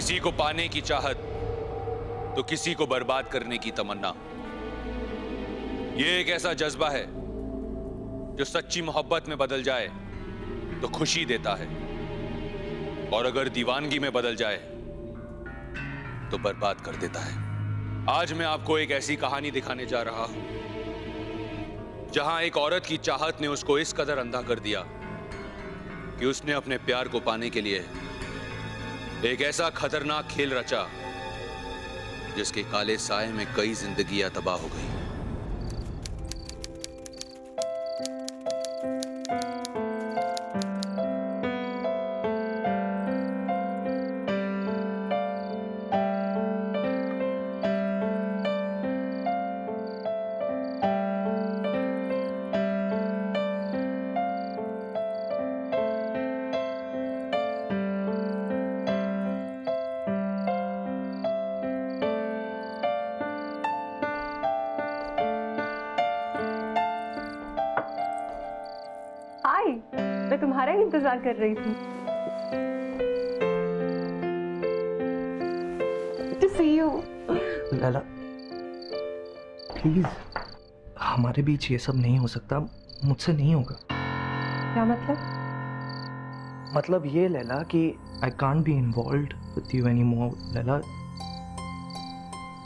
किसी को पाने की चाहत तो किसी को बर्बाद करने की तमन्ना, ये एक ऐसा जज्बा है जो सच्ची मोहब्बत में बदल जाए तो खुशी देता है, और अगर दीवानगी में बदल जाए तो बर्बाद कर देता है। आज मैं आपको एक ऐसी कहानी दिखाने जा रहा हूं जहां एक औरत की चाहत ने उसको इस कदर अंधा कर दिया कि उसने अपने प्यार को पाने के लिए एक ऐसा खतरनाक खेल रचा जिसके काले साए में कई जिंदगियां तबाह हो गई। मैं तुम्हारा ही इंतजार कर रही थी। To see you. Laila, please, हमारे बीच ये सब नहीं हो सकता, मुझसे नहीं होगा। क्या मतलब? मतलब ये लैला कि I can't be involved with you anymore. Laila,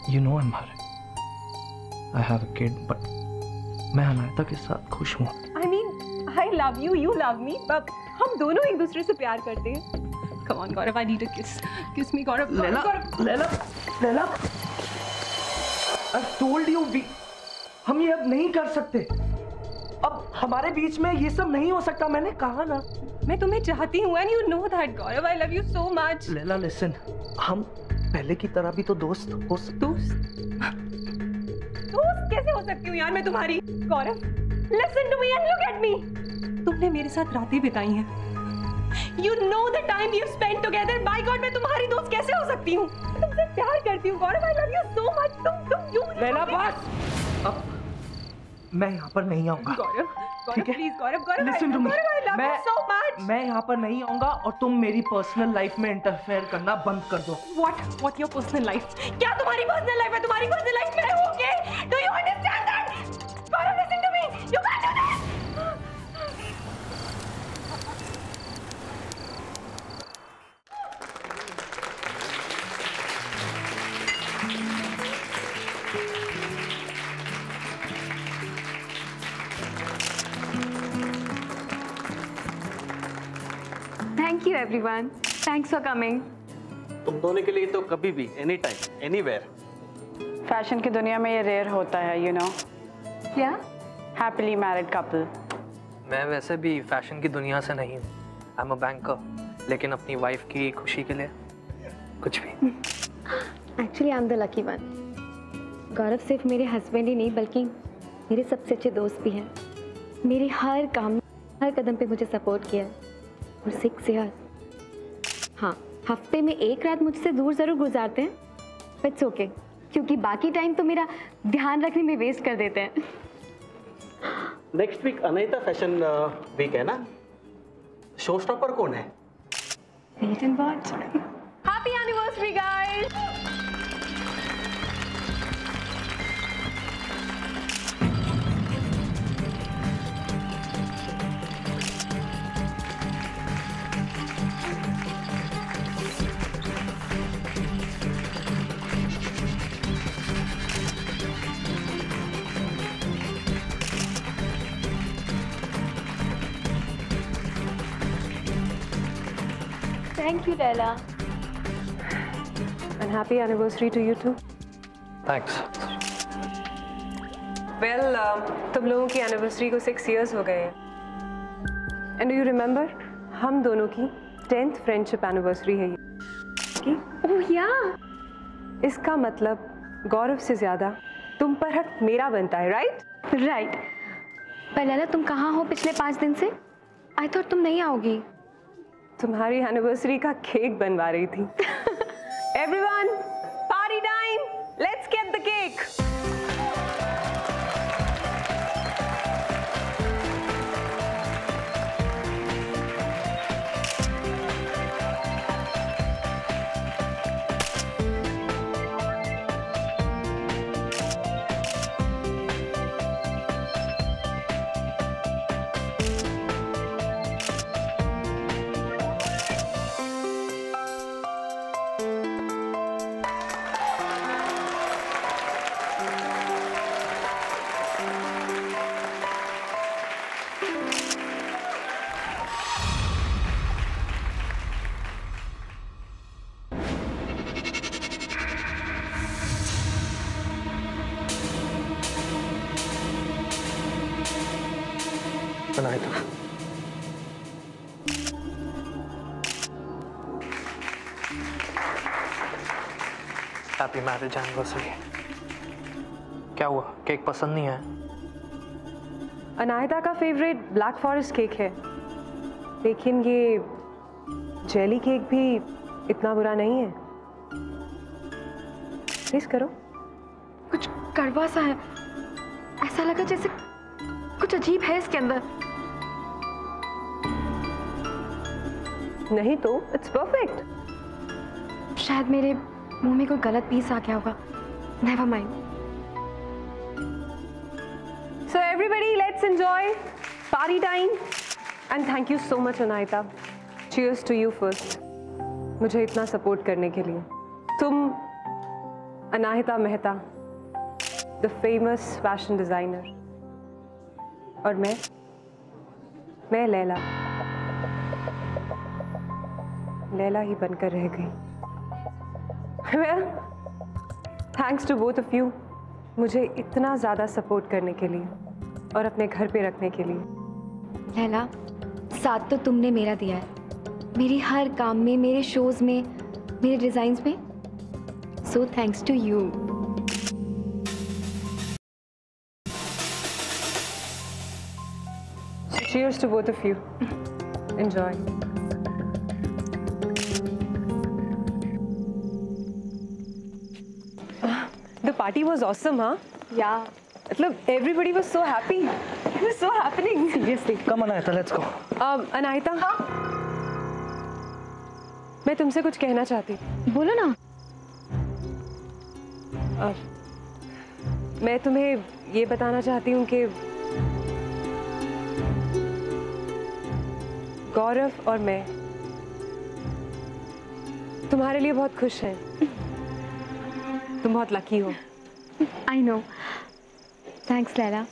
you know I'm married. I have a kid, but मैं अनायता के साथ खुश हूँ। I love you, you love me. हम दोनों एक दूसरे से प्यार करते हैं। Come on, Gaurav, I need a kiss. Kiss me, Gaurav. Laila, Laila, Laila, I've told you, हम ये अब नहीं कर सकते। अब हमारे बीच में ये सब नहीं हो सकता, मैंने कहा ना। मैं तुम्हें चाहती हूँ, and you know that, Gaurav. I love you so much. Laila, listen, हम पहले की तरह भी तो दोस्त हो सकते। दोस्त कैसे हो सकती हूँ यार मैं तुम्हारी? Gaurav, listen to me and look at me. तुमने मेरे साथ रातें बिताई हैं। You know the time you spent together. By God, मैं तुम्हारी दोस्त कैसे हो सकती हूँ? तुमसे प्यार करती हूँ, Gaurav. I love you so much. तुम लैला, बस। अब मैं यहाँ पर नहीं आऊँगा। Gaurav, ठीक है? please, Gaurav, Listen to me. Gaurav, I love you so much. मैं यहाँ पर नहीं आऊँगा और तुम मेरी पर्सनल लाइफ में इंटरफेयर करना बंद कर दो। What your personal life? क्या तुम्हारी पर्सनल लाइफ है? तुम्हारी पर्सनल लाइफ में हो के? Do you understand that? Gaurav, listen to me. You can't do this. Thank you everyone. Thanks for coming. तुम दोनों के लिए तो कभी भी, एनी टाइम, एनीवेयर। फैशन की दुनिया में ये रेयर होता है, you know. क्या? Happily married couple. मैं वैसे भी फैशन की दुनिया से नहीं हूँ। I'm a banker, लेकिन अपनी वाइफ की खुशी के लिए कुछ भी। Actually I'm the lucky one. गौरव सिर्फ मेरे हस्बैंड ही नहीं बल्कि मेरे सबसे अच्छे दोस्त भी हैं। मेरे हर काम, हर कदम पे मुझे सपोर्ट किया है। और 6 years, हाँ, हफ्ते में एक रात मुझसे दूर ज़रूर गुजारते हैं, बट इट्स ओके, क्योंकि बाकी टाइम तो मेरा ध्यान रखने में वेस्ट कर देते हैं। Next week Anaita fashion week है ना? शो स्टॉपर कौन है? Wait and watch. Happy anniversary, guys. Thank you, Laila. And happy anniversary to you too. Thanks. Well, तुम लोगों की एनिवर्सरी को 6 years हो गए हैं। And do you remember? हम दोनों की 10th फ्रेंडशिप एनिवर्सरी है ये। Oh yeah. इसका मतलब गौरव से ज्यादा तुम पर हक मेरा बनता है, राइट? Right. पर लैला तुम कहाँ हो पिछले 5 दिन से? I thought तुम नहीं आओगी। तुम्हारी एनिवर्सरी का केक बनवा रही थी। Everyone, party time! Let's get the cake. Anaita, happy marriage anniversary. क्या हुआ, केक पसंद नहीं है? अनायता का फेवरेट ब्लैक फॉरेस्ट केक है, लेकिन ये जेली केक भी इतना बुरा नहीं है। प्लीज करो। कुछ कड़वा सा है, ऐसा लगा जैसे कुछ अजीब है इसके अंदर। नहीं तो इट्स परफेक्ट। शायद मेरे मुंह में कोई गलत पीस आ गया होगा। Never mind. So everybody, let's enjoy party time and thank you so much Anaita. Cheers to you first, मुझे इतना सपोर्ट करने के लिए। तुम Anaita Mehta, the famous fashion designer, और मैं लैला ही बनकर रह गई। Well, thanks to both of you, मुझे इतना ज़्यादा सपोर्ट करने के लिए और अपने घर पे रखने के लिए। लैला, साथ तो तुमने मेरा दिया है, मेरे हर काम में, मेरे शोज में, मेरे डिजाइन्स में। So thanks to you. Cheers to both of you. Enjoy. The party was awesome, huh? Yeah. मतलब everybody was so happy. It was so happening. Seriously. Come Anaita, let's go. Anaita, मैं तुमसे कुछ कहना चाहती हूँ। बोलो ना। मैं तुम्हें ये बताना चाहती हूँ कि गौरव और मैं तुम्हारे लिए बहुत खुश हैं। तुम बहुत लकी हो। I know. थैंक्स लैला।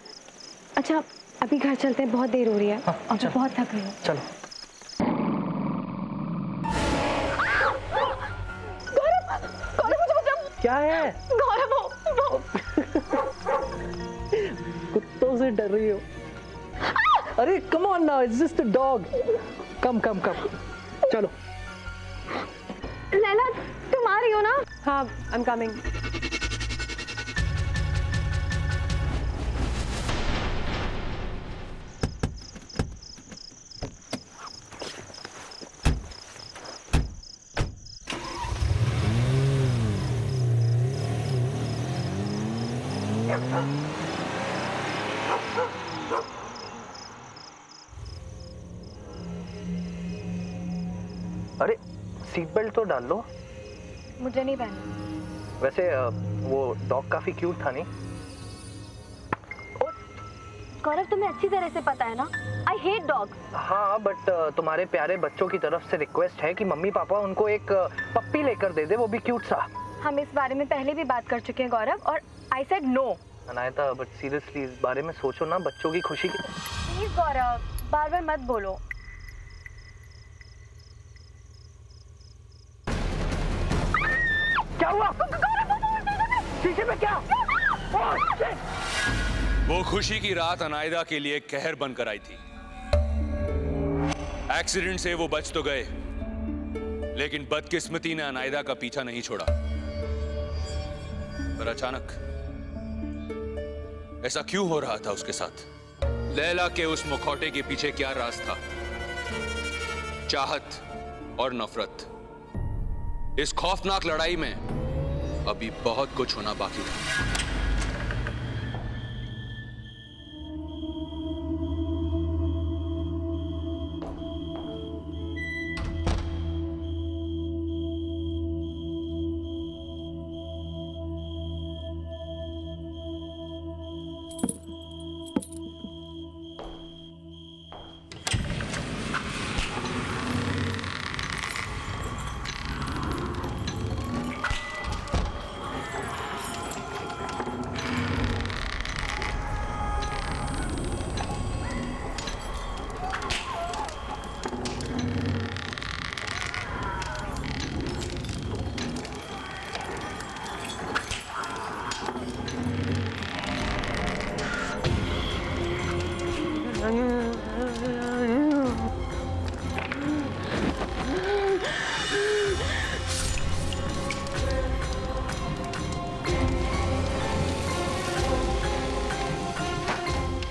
अच्छा, अभी घर चलते हैं, बहुत देर हो रही है और मैं बहुत थक रही हूँ। चलो। क्या है? गौरव, वो कुत्तों से डर रही हो? अरे come on now, it's just a dog. Come चलो। लैला, तुम आ रही हो ना? हाँ, I'm coming. अरे सीट बेल्ट तो डाल लो। मुझे नहीं पहनना। वैसे वो डॉग काफी क्यूट था नहीं? गौरव, तुम्हें अच्छी तरह से पता है ना, आई हेट डॉग्स। हाँ, बट तुम्हारे प्यारे बच्चों की तरफ से रिक्वेस्ट है कि मम्मी पापा उनको एक पप्पी लेकर दे दे, वो भी क्यूट सा। हम इस बारे में पहले भी बात कर चुके हैं गौरव, और I said no. Anaita, but seriously इस बारे में सोचो ना, बच्चों की खुशी की। प्लीज गौरव, बार बार मत बोलो। क्या हुआ? शीशे में क्या? वो खुशी की रात अनायदा के लिए कहर बनकर आई थी। एक्सीडेंट से वो बच तो गए, लेकिन बदकिस्मती ने अनायदा का पीछा नहीं छोड़ा। पर अचानक ऐसा क्यों हो रहा था उसके साथ? लैला के उस मुखौटे के पीछे क्या राज था? चाहत और नफरत। इस खौफनाक लड़ाई में अभी बहुत कुछ होना बाकी था।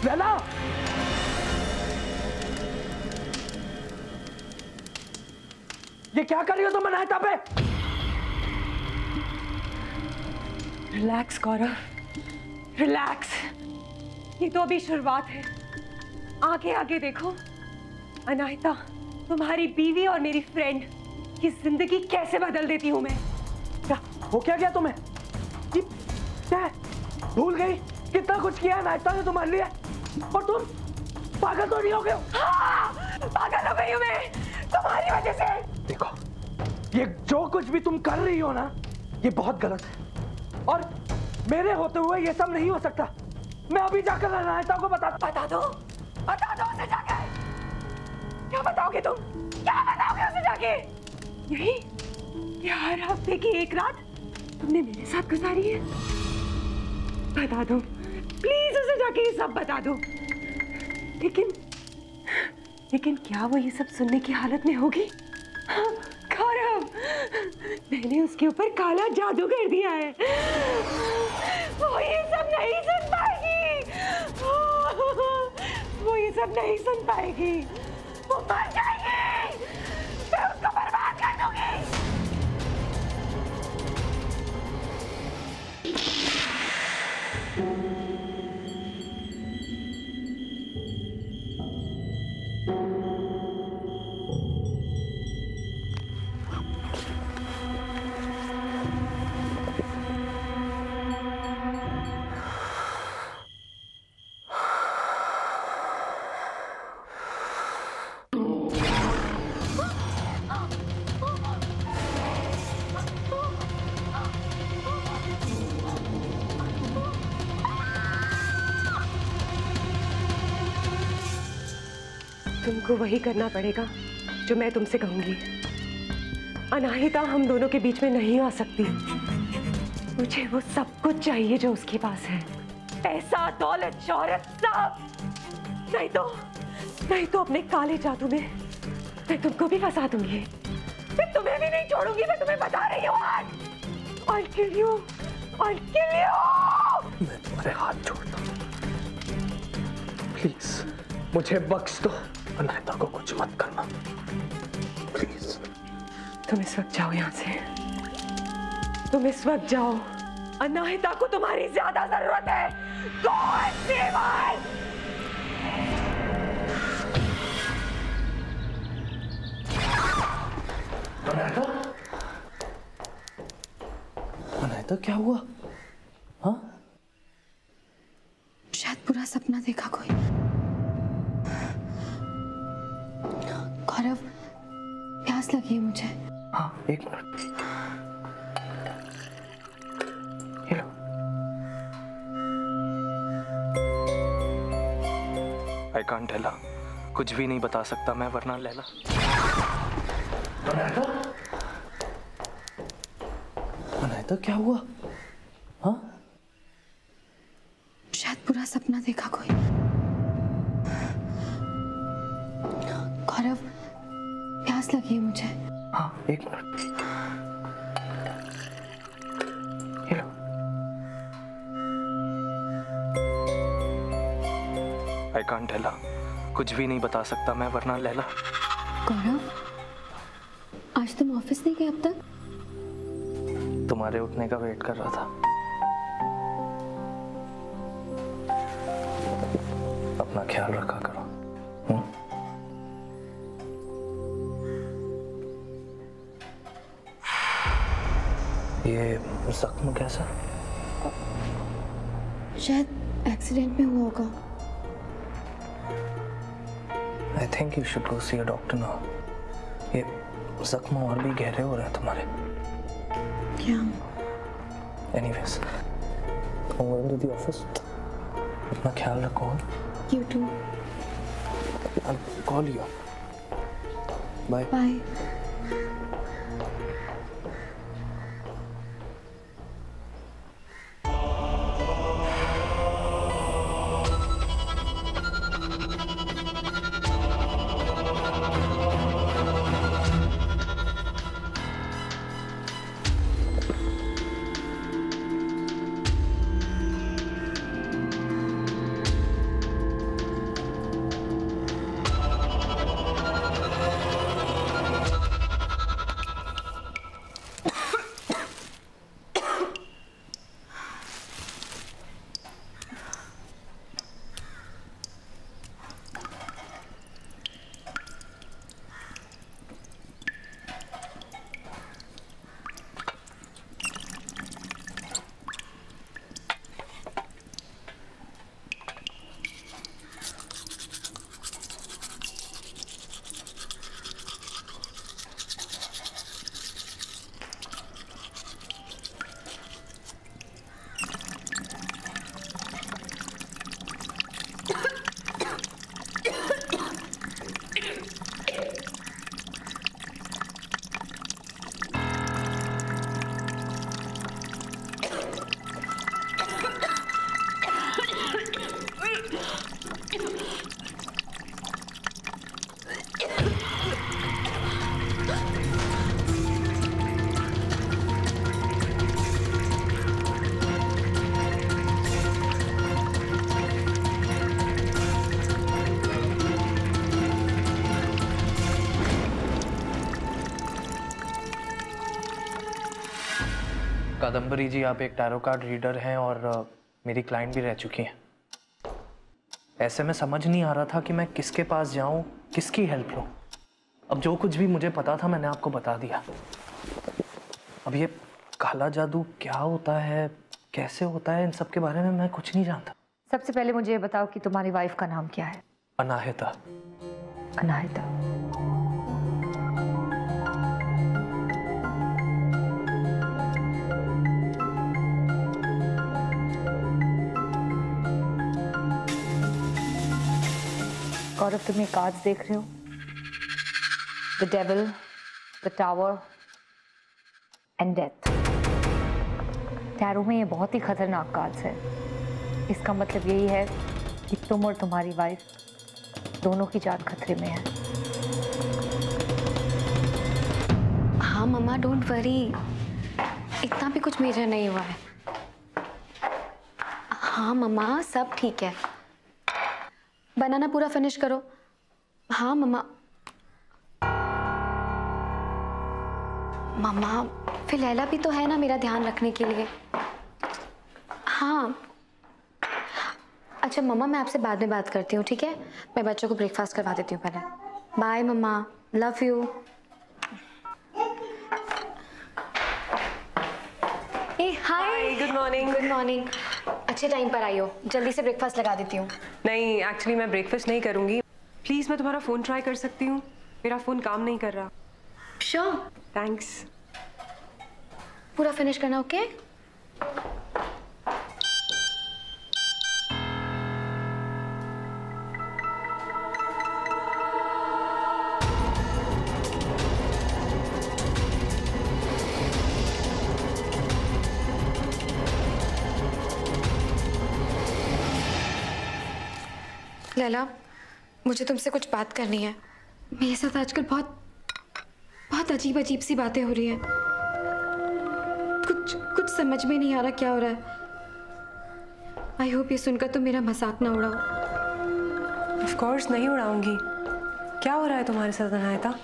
लैला, ये क्या कर रही हो तुम अनायता पे? रिलैक्स गौरव, रिलैक्स। ये तो अभी शुरुआत है, आगे आगे देखो। अनायता तुम्हारी बीवी और मेरी फ्रेंड की जिंदगी कैसे बदल देती हूँ मैं। क्या हो क्या गया तुम्हें? क्या है? भूल गई कितना कुछ किया अनायता ने तुम्हारे लिए, और तुम पागल तो नहीं हो गए? हाँ, पागल हो गई हूँ मैं तुम्हारी वजह से। देखो, ये जो कुछ भी तुम कर रही हो ना, ये बहुत गलत है, और मेरे होते हुए ये सब नहीं हो सकता। मैं अभी जाकर अनायता को बता दो उसे जाकर। क्या बताओगे तुम? क्या बताओगे उसे जाके? यही कि हर हफ्ते की एक रात तुमने मेरे साथ गुजारी है। बता दो प्लीज, उसे जाके ये सब बता दो। लेकिन क्या वो ये सब सुनने की हालत में होगी? गौरव, मैंने उसके ऊपर काला जादू कर दिया है, वो ये सब नहीं सुन पाएगी, वो ये सब नहीं सुन पाएगी, वो मर जाएगी, मैं उसको बर्बाद कर दूंगी। तुमको वही करना पड़ेगा जो मैं तुमसे कहूंगी। अनाहिता हम दोनों के बीच में नहीं आ सकती। मुझे वो सब कुछ चाहिए जो उसके पास है, पैसा, दौलत, शोहरत, सब। नहीं तो अपने काले जादू में मैं तुमको भी फंसा दूंगी। मैं तुम्हें भी नहीं छोड़ूंगी, मैं तुम्हें बता रही हूँ आज। I'll kill you, I'll kill you। मैं तुम्हारे हाथ जोड़ता हूँ, प्लीज मुझे बख्श दो। अनायता को कुछ मत करना प्लीज। तुम इस वक्त जाओ यहाँ से, तुम इस वक्त जाओ। अनाहिता को तुम्हारी ज्यादा जरूरत है। Go and save her। Anaita क्या हुआ? हाँ, शायद पूरा सपना देखा कोई। गौरव, प्यास लगी है मुझे। हाँ, एक मिनट। ये लो। I can't tell her। कुछ भी नहीं बता सकता मैं, वरना लैला। अनायता क्या हुआ? हाँ, शायद पूरा सपना देखा कोई। गौरव, प्यास लगी है मुझे। हाँ, एक मिनट। ये लो। I can't tell her। कुछ भी नहीं बता सकता मैं, वरना लैला। गौरव, आज तुम ऑफिस नहीं गए अब तक? तुम्हारे उठने का वेट कर रहा था। अपना ख्याल रखा करो। ये जख्म कैसा? शायद एक्सीडेंट में हुआ होगा। I think you should go see a doctor now। ये जख्म और भी गहरे हो रहे हैं तुम्हारे। क्या? Anyways, I'm going to the office। अपना ख्याल रखो। You too। I'll call you। Bye। Bye। Kadambari जी, आप एक टैरो कार्ड रीडर हैं और मेरी क्लाइंट भी रह चुकी हैं। ऐसे में समझ नहीं आ रहा था कि मैं किसके पास जाऊं, किसकी हेल्प लूं। अब जो कुछ भी मुझे पता था मैंने आपको बता दिया। अब ये काला जादू क्या होता है, कैसे होता है, इन सब के बारे में मैं कुछ नहीं जानता। सबसे पहले मुझे ये बताओ कि तुम्हारी वाइफ का नाम क्या है? अनाहिता। अनाहिता। गौरव, तुम ये कार्ड्स देख रहे हो? The devil, the tower and death. Tarot में ये बहुत ही खतरनाक कार्ड्स है। इसका मतलब यही है कि तुम और तुम्हारी वाइफ दोनों की जान खतरे में है। हाँ मम्मा, डोंट वरी, इतना भी कुछ मेजर नहीं हुआ है। हाँ मम्मा, सब ठीक है। बनाना पूरा फिनिश करो। हाँ मम्मा। मम्मा, फिर लैला भी तो है ना मेरा ध्यान रखने के लिए। हाँ अच्छा मम्मा, मैं आपसे बाद में बात करती हूँ, ठीक है? मैं बच्चों को ब्रेकफास्ट करवा देती हूँ पहले। Bye mama, love you. Hi, good morning. Good morning. अच्छे टाइम पर आई हो, जल्दी से ब्रेकफास्ट लगा देती हूँ। नहीं, एक्चुअली मैं ब्रेकफास्ट नहीं करूंगी। प्लीज मैं तुम्हारा फोन ट्राई कर सकती हूँ? मेरा फोन काम नहीं कर रहा। श्योर। थैंक्स। पूरा फिनिश करना, ओके? लैला, मुझे तुमसे कुछ बात करनी है। मेरे साथ आजकल बहुत बहुत अजीब अजीब सी बातें हो रही हैं। कुछ समझ में नहीं आ रहा क्या हो रहा है। आई होप ये सुनकर तुम मेरा मजाक ना उड़ाओ। ऑफ कोर्स नहीं उड़ाऊंगी। क्या हो रहा है तुम्हारे साथ Anahita?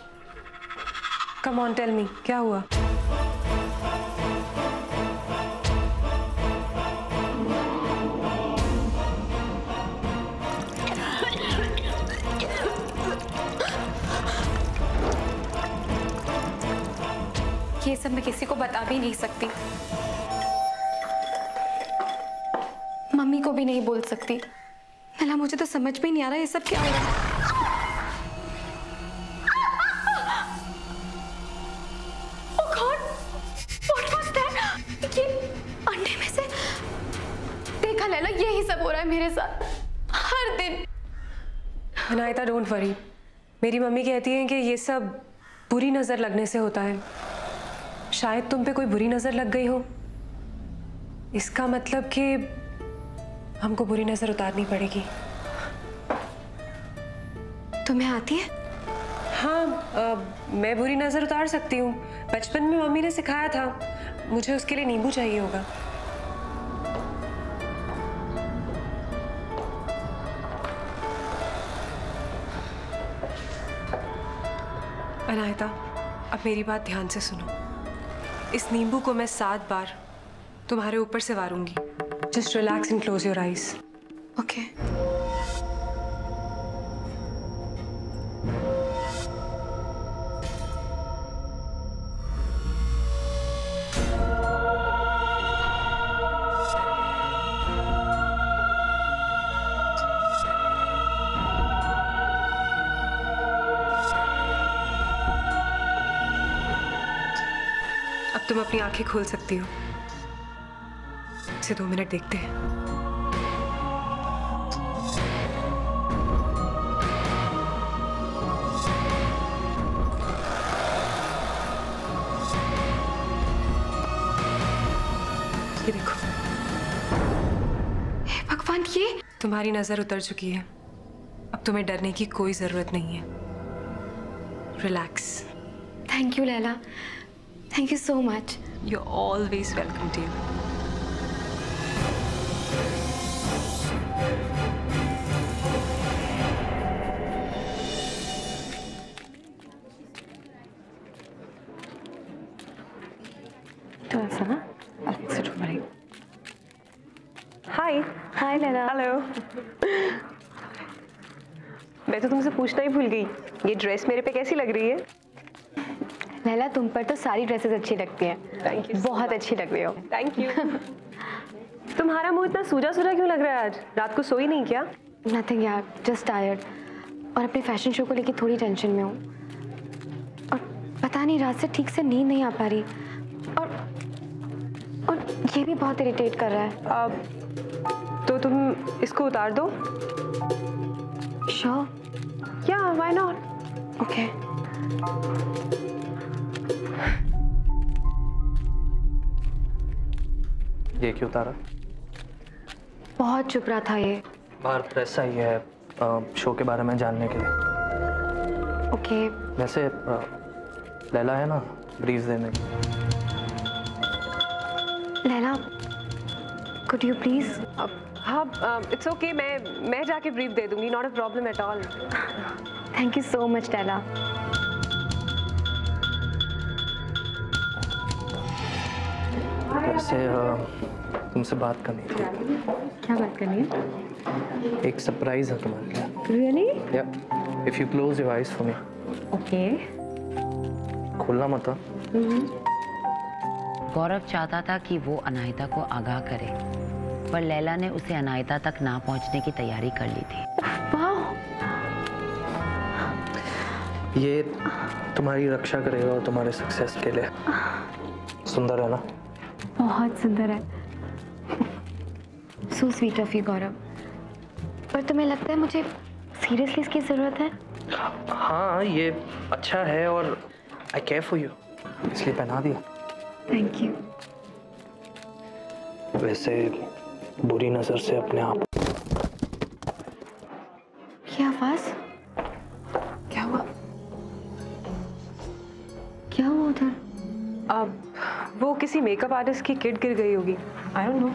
Come on tell me, क्या हुआ? ये सब मैं किसी को बता भी नहीं सकती, मम्मी को भी नहीं बोल सकती। लैला, मुझे तो समझ में नहीं आ रहा ये सब क्या हो रहा है। Oh God, what was that? ये अंडे में से देखा लैला, यही सब हो रहा है मेरे साथ हर दिन। Anahita, don't worry. मेरी मम्मी कहती है कि ये सब बुरी नजर लगने से होता है। शायद तुम पे कोई बुरी नजर लग गई हो। इसका मतलब कि हमको बुरी नजर उतारनी पड़ेगी। तुम्हें आती है? हाँ, मैं बुरी नजर उतार सकती हूँ। बचपन में मम्मी ने सिखाया था। मुझे उसके लिए नींबू चाहिए होगा। अनाहिता, अब मेरी बात ध्यान से सुनो। इस नींबू को मैं 7 बार तुम्हारे ऊपर से वारूंगी। Just relax and close your eyes. Okay. अब तुम अपनी आंखें खोल सकती हो। इसे 2 मिनट देखते हैं। ये देखो। हे भगवान, ये तुम्हारी नजर उतर चुकी है। अब तुम्हें डरने की कोई जरूरत नहीं है। Relax. Thank you Laila, thank you so much. You're always welcome, dear. तो ऐसा ना, अब हाय लैला। हेलो। मैं तो तुमसे पूछना ही भूल गई, ये ड्रेस मेरे पे कैसी लग रही है? लैला तुम पर तो सारी ड्रेसेस अच्छी लगती हैं। Thank you. बहुत अच्छी लग रही हो। Thank you. तुम्हारा मुंह इतना सूजा सूजा क्यों लग रहा है आज? रात को सोई नहीं क्या? नथिंग यार, जस्ट टायर्ड। और अपने फैशन शो को लेके थोड़ी टेंशन में हूँ। और पता नहीं रात से ठीक से नींद नहीं आ पा रही। और ये भी बहुत इरिटेट कर रहा है। तो तुम इसको उतार दो। श्योर? या व्हाई नॉट? ओके। ये क्यों उतारा? बहुत चुप रहा था ये। बाहर प्रेस आई है शो के बारे में जानने के लिए। ओके। वैसे लैला है ना ब्रीफ देने की। Laila, could you please? हाँ, इट्स ओके, मैं जाके ब्रीफ दे दूंगी, not a problem at all. Thank you so much Laila. वैसे तुमसे बात करनी थी। क्या बात करनी है? एक सरप्राइज है तुम्हारे लिए। Really? Yeah. If you close your eyes for me. Okay. खोलना मत। गौरव चाहता था कि वो अनाहिता को आगाह करे, पर लैला ने उसे अनाहिता तक ना पहुंचने की तैयारी कर ली थी। वाह, ये तुम्हारी रक्षा करेगा और तुम्हारे सक्सेस के लिए। सुंदर है ना? बहुत सुंदर है। सो स्वीट ऑफ यू गौरव। पर तुम्हें लगता है मुझे सीरियसली इसकी जरूरत है? हाँ, ये अच्छा है और आई केयर फॉर यू, इसलिए पहना दिया। Thank you. वैसे बुरी नजर से अपने आप। क्या आवाज? क्या हुआ? क्या हुआ उधर? अब वो किसी मेकअप आर्टिस्ट की किट गिर गई होगी, आई डोंट नो।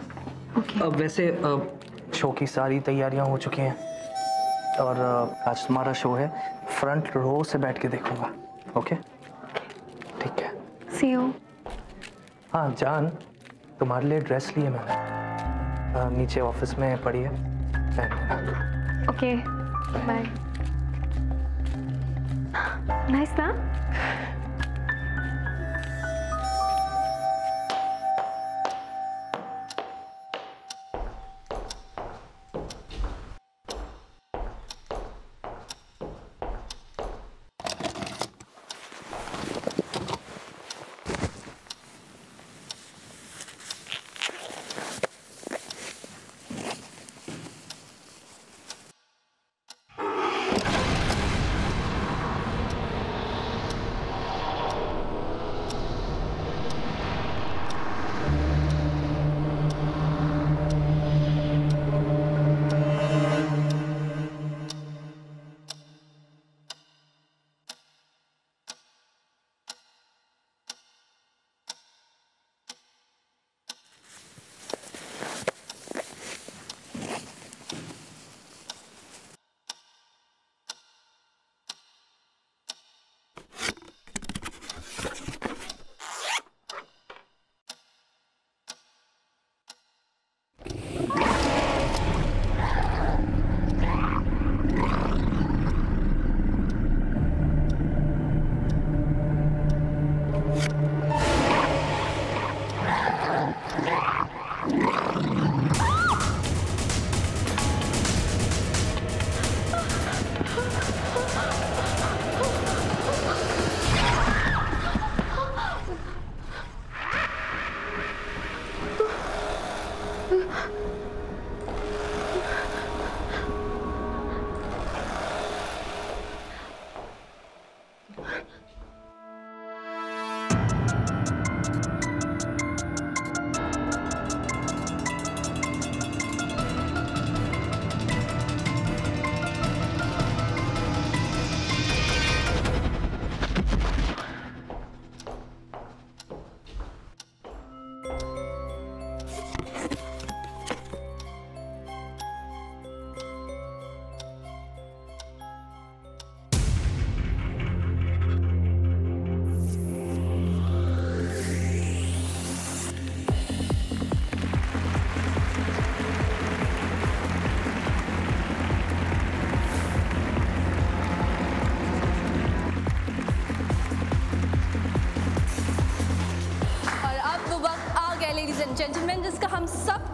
ओके। अब वैसे शो की सारी तैयारियां हो चुकी हैं और आज तुम्हारा शो है। फ्रंट रो से बैठ के देखूंगा। ओके? ठीक है। सी यू। हाँ जान, तुम्हारे लिए ड्रेस ली है मैंने, नीचे ऑफिस में पड़ी है, पहन लेना। Okay, bye. नाइस ना?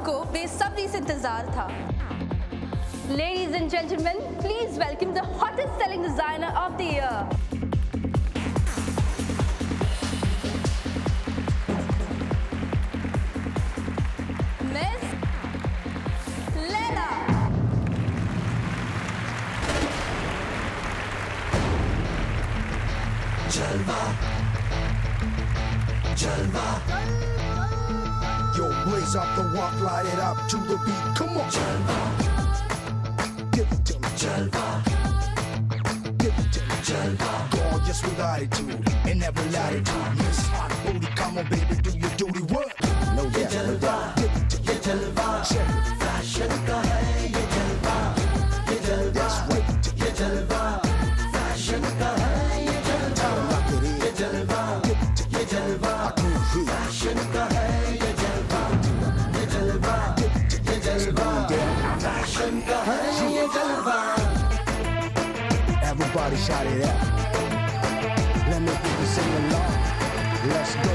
आपको बेसब्री से इंतजार था। Ladies and gentlemen, please welcome the hottest selling designer of the year. Miss Laila. Jalwa, Jalwa. Yo, blaze up the walk, light it up to the beat. Come on, Jalwa. Give it to me, Jalwa. Give it to me, Jalwa. Gorgeous with attitude and every latitude. Miss Hot Booty, come on, baby, do your duty. What? No, yes, Jalwa. Give it to me, Jalwa. Check it. Fashion ka hai ye Jalwa. Ye Jalwa. That's right. Ye Jalwa. Fashion ka hai ye Jalwa. Ye Jalwa. Ye Jalwa. I can't hear. Fashion ka hai ye Jalwa. Ye Jalwa. Ye Jalwa. Fashion ka hai ye Jalwa. Everybody shout it out. Let me hear you sing along. Let's go.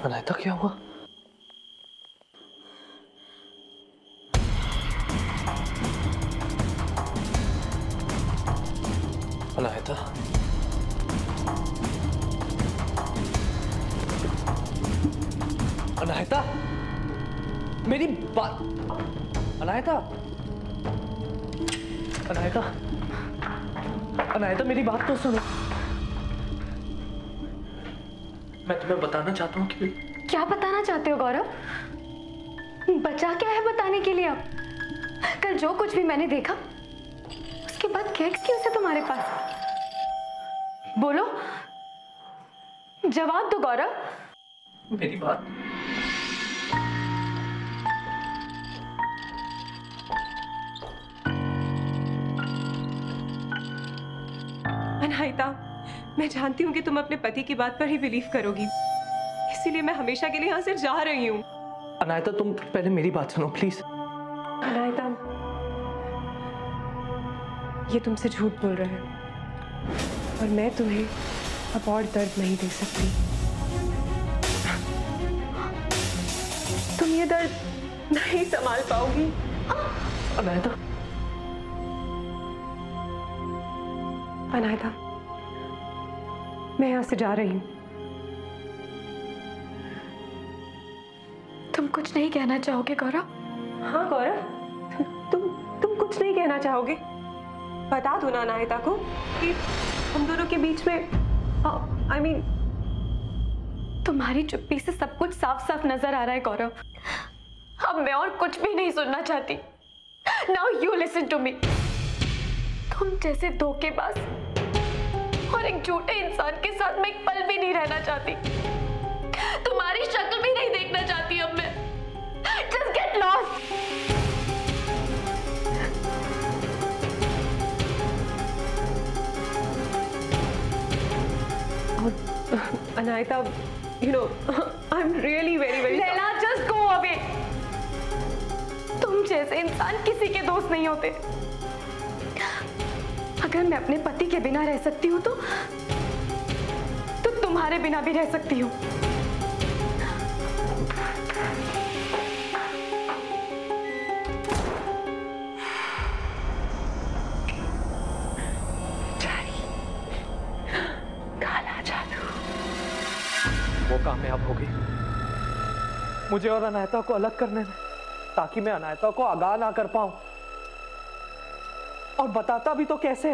Anaita क्या हुआ? अनायता, अनायता, मेरी बात, अनायता, अनायता, अनायता, मेरी बात तो सुनो। मैं तुम्हें बताना चाहता हूँ कि क्या बताना चाहते हो गौरव? बचा क्या है बताने के लिए? अब कल जो कुछ भी मैंने देखा उसके बाद क्या एक्सक्यूज है तुम्हारे पास? बोलो, जवाब दो गौरव। मेरी बात, अनायता, मैं जानती हूँ कि तुम अपने पति की बात पर ही बिलीव करोगी, इसीलिए मैं हमेशा के लिए यहाँ से जा रही हूँ। अनायता, तुम पहले मेरी बात सुनो प्लीज। अनायता, ये तुमसे झूठ बोल रहे हैं और मैं तुम्हें अब और दर्द नहीं दे सकती। तुम ये दर्द नहीं संभाल पाओगी। अनायता, अनायता, मैं यहाँ से जा रही हूँ। तुम कुछ नहीं कहना चाहोगे गौरव? हाँ गौरव, तुम कुछ नहीं कहना चाहोगे? बता दो ना अनायता को कि हम दोनों के बीच में I mean, तुम्हारी चुप्पी से सब कुछ साफ साफ नजर आ रहा है गौरव। अब मैं और कुछ भी नहीं सुनना चाहती। Now you listen to me। तुम जैसे धोखेबाज और एक झूठे इंसान के साथ मैं एक पल भी नहीं रहना चाहती। तुम्हारी शक्ल भी नहीं देखना चाहती अब मैं। Just get lost। Anaita, you know, I'm really very Laila, just go away। तुम जैसे इंसान किसी के दोस्त नहीं होते। अगर मैं अपने पति के बिना रह सकती हूँ तो तुम्हारे बिना भी रह सकती हूँ। काला जादू। वो कामयाब हो गई मुझे और अनायता को अलग करने में, ताकि मैं अनायता को आगाह ना कर पाऊं। और बताता भी तो कैसे?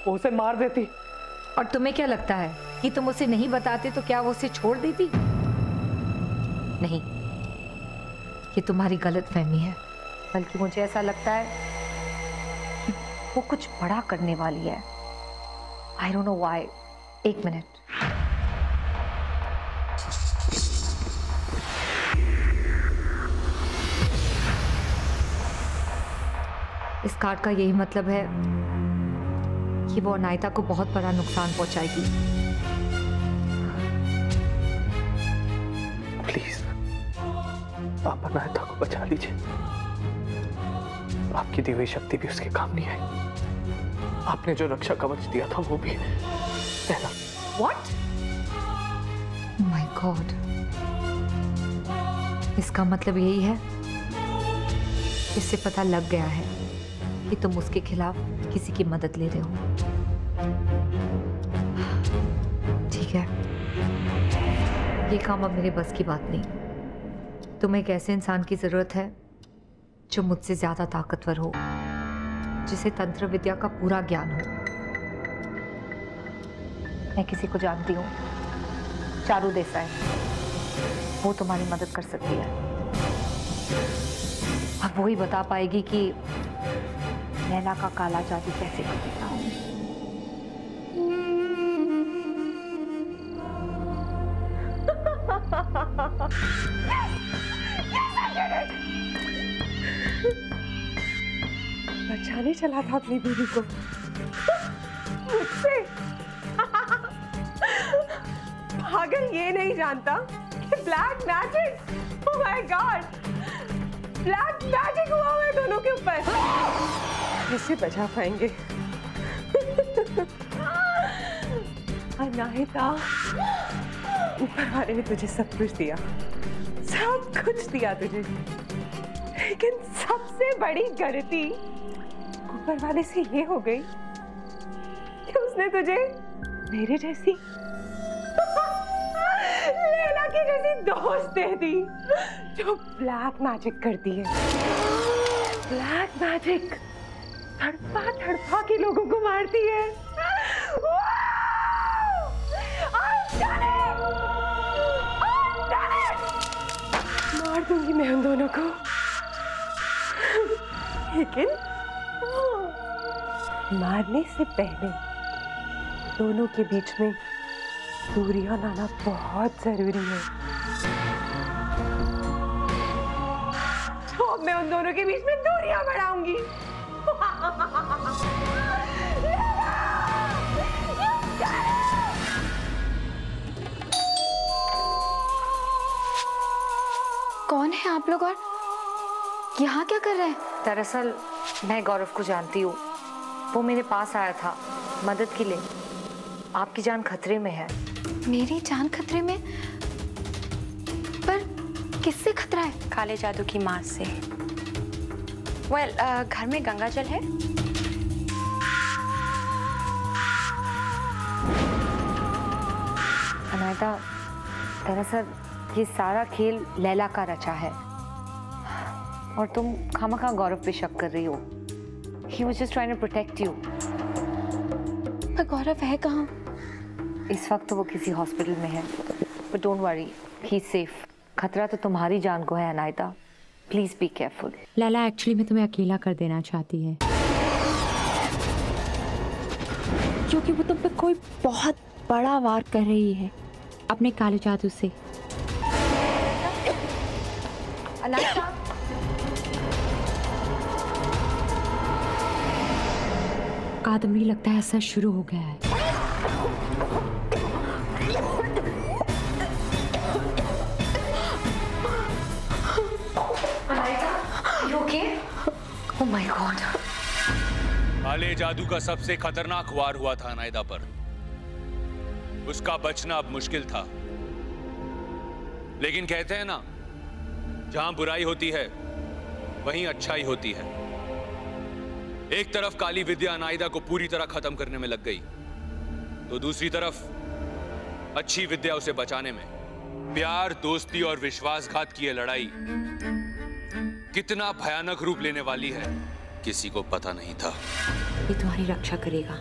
वो उसे मार देती। और तुम्हें क्या लगता है कि तुम उसे नहीं बताते तो क्या वो उसे छोड़ देती? नहीं, ये तुम्हारी गलतफहमी है। बल्कि मुझे ऐसा लगता है कि वो कुछ बड़ा करने वाली है। I don't know why. एक मिनट। इस कार्ड का यही मतलब है कि कि वो अनायता को बहुत बड़ा नुकसान पहुंचाएगी। प्लीज आप अनायता को बचा लीजिए। आपकी दी हुई शक्ति भी उसके काम नहीं आई। आपने जो रक्षा कवच दिया था वो भी। What? माय गॉड, इसका मतलब यही है, इससे पता लग गया है कि तुम उसके खिलाफ किसी की मदद ले रहे हो। ठीक है, ये काम अब मेरे बस की बात नहीं। तुम्हें एक ऐसे इंसान की जरूरत है जो मुझसे ज्यादा ताकतवर हो, जिसे तंत्र विद्या का पूरा ज्ञान हो। मैं किसी को जानती हूँ, चारू देसाई, वो तुम्हारी मदद कर सकती है। अब वो ही बता पाएगी कि नैना का काला जादू कैसे कटेगा। बचाने चला था अपनी बीवी को मुझसे। पागल ये नहीं जानता कि black magic, oh my God, black magic हुआ है दोनों के ऊपर। कैसे बचा पाएंगे? अनाहिता, ऊपर वाले ने तुझे सब कुछ दिया, सब कुछ दिया तुझे, लेकिन सबसे बड़ी गलती ऊपर वाले से ये हो गई कि उसने तुझे मेरे जैसी लैला की जैसी दोस्त दे दी जो ब्लैक मैजिक करती है। ब्लैक मैजिक तड़पा तड़पा के लोगों को मारती है। मार दूंगी मैं उन दोनों को, लेकिन मारने से पहले दोनों के बीच में दूरियां लाना बहुत जरूरी है। तो अब मैं उन दोनों के बीच में दूरियां बढ़ाऊंगी। कौन है आप लोग और यहाँ क्या कर रहे हैं? दरअसल मैं गौरव को जानती हूँ, वो मेरे पास आया था मदद के लिए। आपकी जान खतरे में है। मेरी जान खतरे में? पर किससे खतरा है? काले जादू की मार से। घर में गंगा जल है? अनायता, दरअसल ये सारा खेल लैला का रचा है और तुम खामखा गौरव पे शक कर रही हो। He was just trying to protect you. पर गौरव है कहाँ? इस वक्त तो वो किसी हॉस्पिटल में है, but don't worry, he's safe. खतरा तो तुम्हारी जान को है Anaita, please be careful. Laila actually में तुम्हें अकेला कर देना चाहती है, क्योंकि वो तुम पे कोई बहुत बड़ा वार कर रही है अपने काले जादू से। अनायता, कादम्बरी लगता है असर शुरू हो गया है। Oh my God. काले जादू का सबसे खतरनाक वार हुआ था अनायता पर। उसका बचना अब मुश्किल था, लेकिन कहते हैं ना, जहां बुराई होती है वहीं अच्छाई होती है। एक तरफ काली विद्या अनायता को पूरी तरह खत्म करने में लग गई, तो दूसरी तरफ अच्छी विद्या उसे बचाने में। प्यार, दोस्ती और विश्वासघात की यह लड़ाई कितना भयानक रूप लेने वाली है, किसी को पता नहीं था। ये तुम्हारी रक्षा करेगा,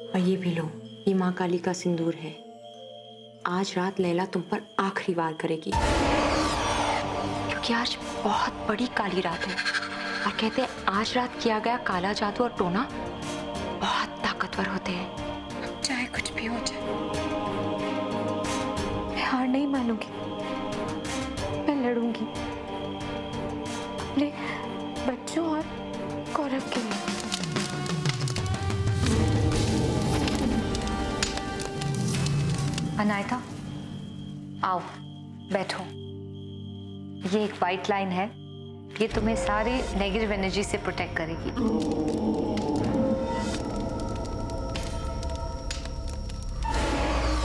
और ये भी लो, ये माँ काली का सिंदूर है। आज रात लैला तुम पर आखिरी वार करेगी, क्योंकि आज बहुत बड़ी काली रात है और कहते हैं आज रात किया गया काला जादू और टोना बहुत ताकतवर होते हैं। चाहे कुछ भी हो जाए, मैं हार नहीं मानूंगी, मैं लड़ूंगी अपने बच्चों और गौरव के लिए। अनायता, आओ बैठो। ये एक वाइट लाइन है, ये तुम्हें सारी नेगेटिव एनर्जी से प्रोटेक्ट करेगी।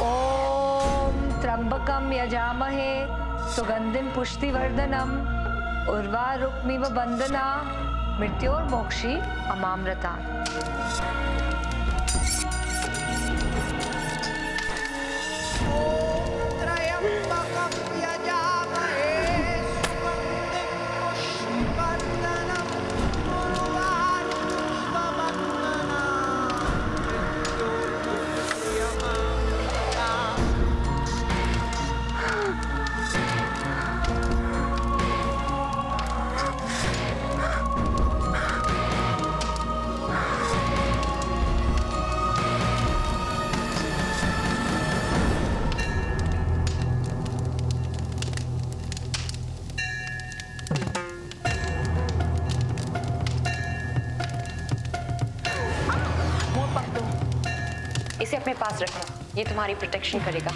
ओम त्र्यंबकम यजामहे सुगंधिम पुष्टिवर्धनम उर्वारुकमिव बंधना मृत्योर्मोक्षी अमामृता। इसे अपने पास रखो, ये तुम्हारी प्रोटेक्शन करेगा।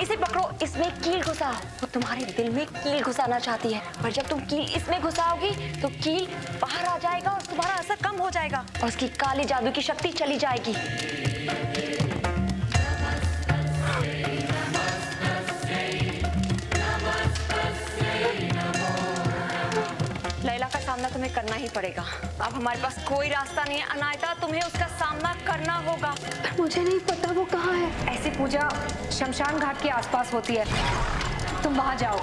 इसे पकड़ो, इसमें कील घुसा। वो तुम्हारे दिल में कील घुसाना चाहती है, पर जब तुम कील इसमें घुसाओगी तो कील बाहर आ जाएगा और तुम्हारा असर कम हो जाएगा और उसकी काली जादू की शक्ति चली जाएगी। लैला का सामना तुम्हें करना ही पड़ेगा। अब हमारे पास कोई रास्ता नहीं है अनायता, तुम्हें उसका सामना करना होगा। पर मुझे नहीं पता वो कहाँ है। ऐसी पूजा शमशान घाट के आसपास होती है, तुम वहां जाओ।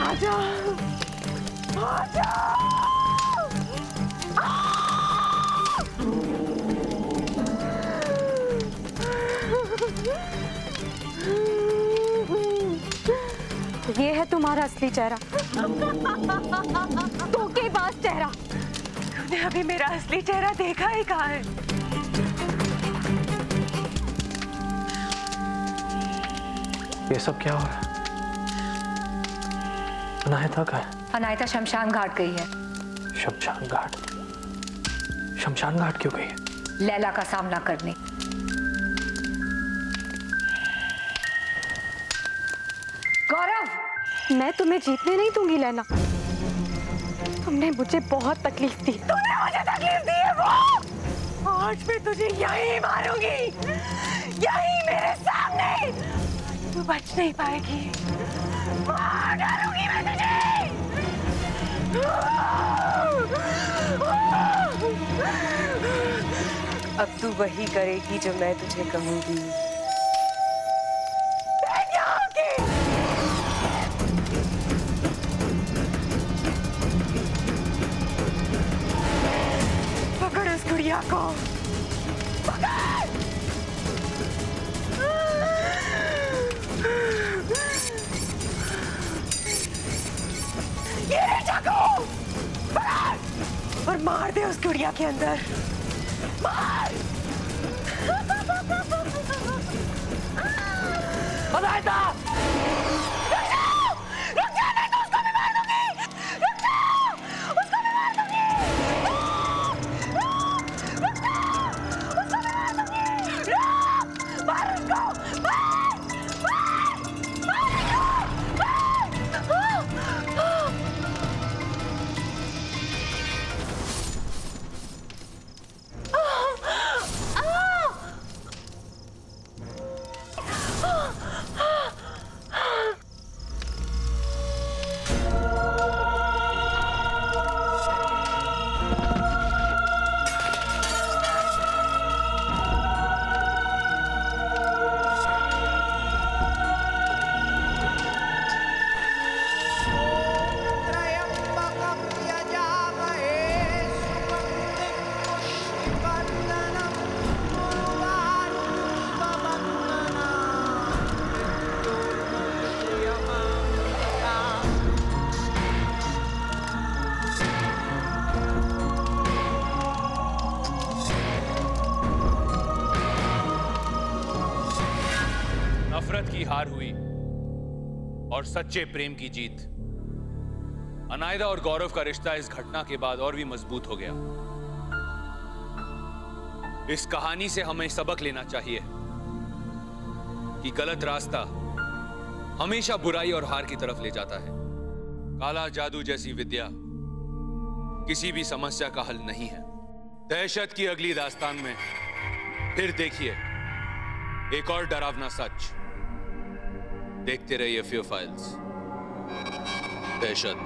आजा, आजा। ये है तुम्हारा असली चेहरा, धोखेबाज चेहरा। तूने अभी मेरा असली चेहरा देखा ही कहाँ है? ये सब क्या हो रहा है? अनायता का है? अनायता शमशान घाट गई है। शमशान घाट? शमशान घाट क्यों गई है? लैला का सामना करने। गौरव, मैं तुम्हें जीतने नहीं दूंगी लैला। तुमने मुझे बहुत तकलीफ दी। तूने मुझे तकलीफ दी है वो। आज मैं तुझे यहीं मारूंगी, यहीं मेरे सामने। तू बच नहीं पाएगी, मार डालूंगी मैं तुझे। अब तू वही करेगी जो मैं तुझे कहूंगी। पकड़ उस गुड़िया को, पकड़। ये ले चाकू, पकड़ और मार दे उस गुड़िया के अंदर। मार। अनायता, रुक जाओ, रुक जाओ, नहीं तो उसको भी मार दूंगी। रुक जाओ, उसको भी मार दूंगी। रुक जाओ, उसको भी मार दूंगी। रुक, मार उसको, मार, मार, मार उसको, मार। नफरत की हार हुई और सच्चे प्रेम की जीत। अनायदा और गौरव का रिश्ता इस घटना के बाद और भी मजबूत हो गया। इस कहानी से हमें सबक लेना चाहिए कि गलत रास्ता हमेशा बुराई और हार की तरफ ले जाता है। काला जादू जैसी विद्या किसी भी समस्या का हल नहीं है। दहशत की अगली दास्तान में फिर देखिए एक और डरावना सच। देखते रहिए फ्यू फाइल्स। दहशत।